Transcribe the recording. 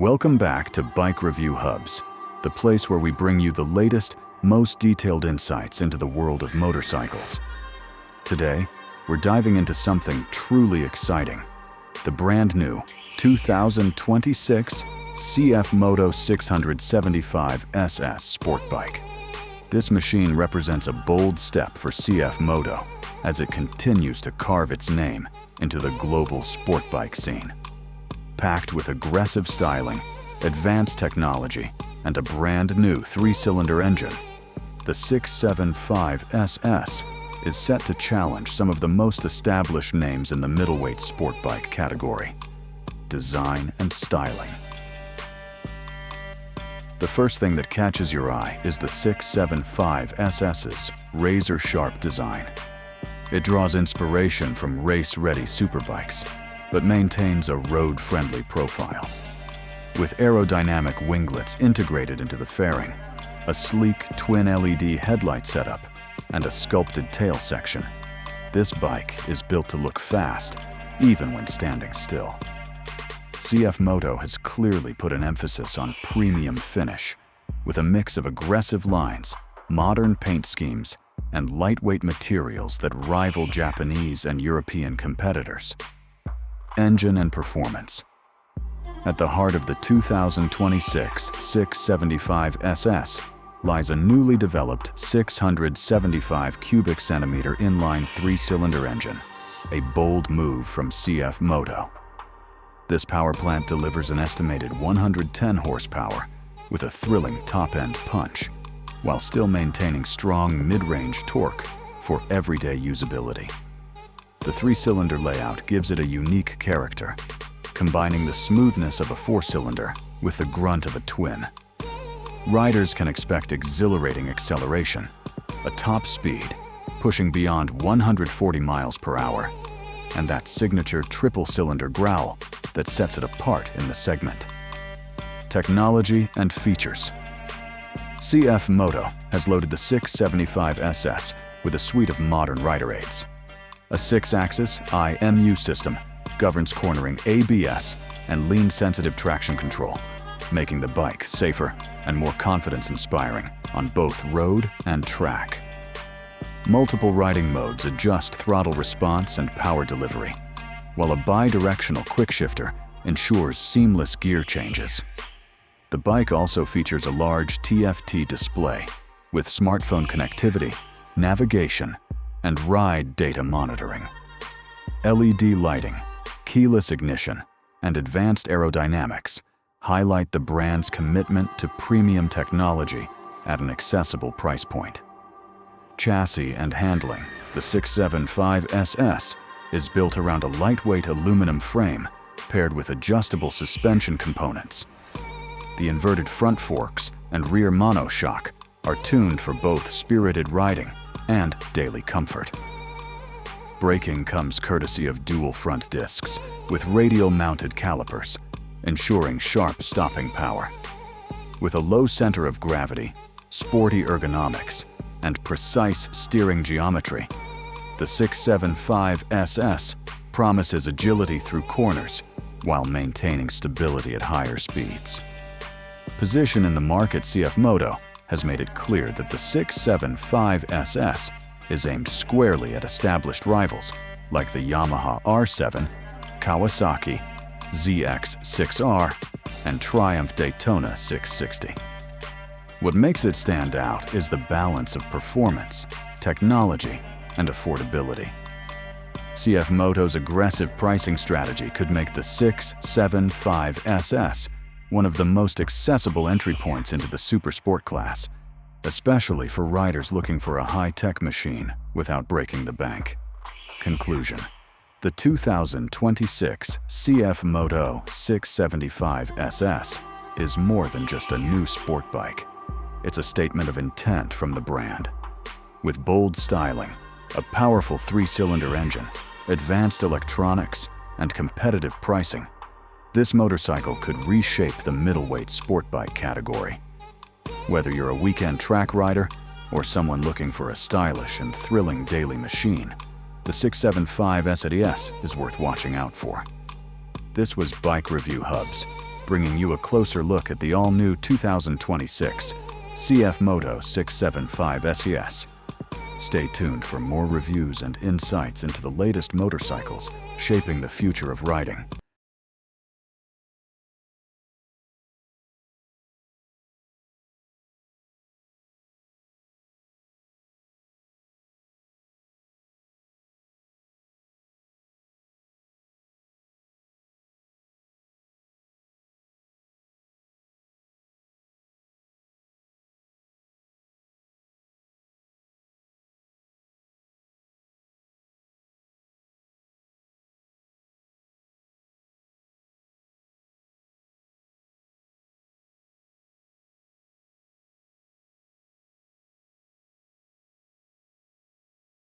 Welcome back to BikeReview Hubs, the place where we bring you the latest, most detailed insights into the world of motorcycles. Today, we're diving into something truly exciting, the brand new 2026 CFMOTO 675SS sport bike. This machine represents a bold step for CFMOTO as it continues to carve its name into the global sport bike scene. Packed with aggressive styling, advanced technology, and a brand new three-cylinder engine, the 675SS is set to challenge some of the most established names in the middleweight sport bike category. Design and styling. The first thing that catches your eye is the 675SS's razor-sharp design. It draws inspiration from race-ready superbikes, but maintains a road-friendly profile. With aerodynamic winglets integrated into the fairing, a sleek twin LED headlight setup, and a sculpted tail section, this bike is built to look fast, even when standing still. CFMOTO has clearly put an emphasis on premium finish, with a mix of aggressive lines, modern paint schemes, and lightweight materials that rival Japanese and European competitors. Engine and performance. At the heart of the 2026 675SS lies a newly developed 675 cubic centimeter inline three-cylinder engine, a bold move from CFMOTO. This power plant delivers an estimated 110 horsepower with a thrilling top-end punch, while still maintaining strong mid-range torque for everyday usability. The three-cylinder layout gives it a unique character, combining the smoothness of a four-cylinder with the grunt of a twin. Riders can expect exhilarating acceleration, a top speed pushing beyond 140 miles per hour, and that signature triple-cylinder growl that sets it apart in the segment. Technology and features. CFMOTO has loaded the 675SS with a suite of modern rider aids. A 6-axis IMU system governs cornering, ABS, and lean-sensitive traction control, making the bike safer and more confidence-inspiring on both road and track. Multiple riding modes adjust throttle response and power delivery, while a bi-directional quickshifter ensures seamless gear changes. The bike also features a large TFT display with smartphone connectivity, navigation, and ride data monitoring. LED lighting, keyless ignition, and advanced aerodynamics highlight the brand's commitment to premium technology at an accessible price point. Chassis and handling. The 675SS is built around a lightweight aluminum frame paired with adjustable suspension components. The inverted front forks and rear monoshock are tuned for both spirited riding and daily comfort. Braking comes courtesy of dual front discs with radial-mounted calipers, ensuring sharp stopping power. With a low center of gravity, sporty ergonomics, and precise steering geometry, the 675SS promises agility through corners while maintaining stability at higher speeds. Position in the market. CFMOTO has made it clear that the 675SS is aimed squarely at established rivals like the Yamaha R7, Kawasaki ZX6R, and Triumph Daytona 660. What makes it stand out is the balance of performance, technology, and affordability. CFMOTO's aggressive pricing strategy could make the 675SS one of the most accessible entry points into the supersport class, especially for riders looking for a high-tech machine without breaking the bank. Conclusion. The 2026 CFMOTO 675SS is more than just a new sport bike. It's a statement of intent from the brand. With bold styling, a powerful three-cylinder engine, advanced electronics, and competitive pricing, this motorcycle could reshape the middleweight sport bike category. Whether you're a weekend track rider or someone looking for a stylish and thrilling daily machine, the 675SS is worth watching out for. This was BikeReview Hubs, bringing you a closer look at the all-new 2026 CFMOTO 675SS. Stay tuned for more reviews and insights into the latest motorcycles shaping the future of riding.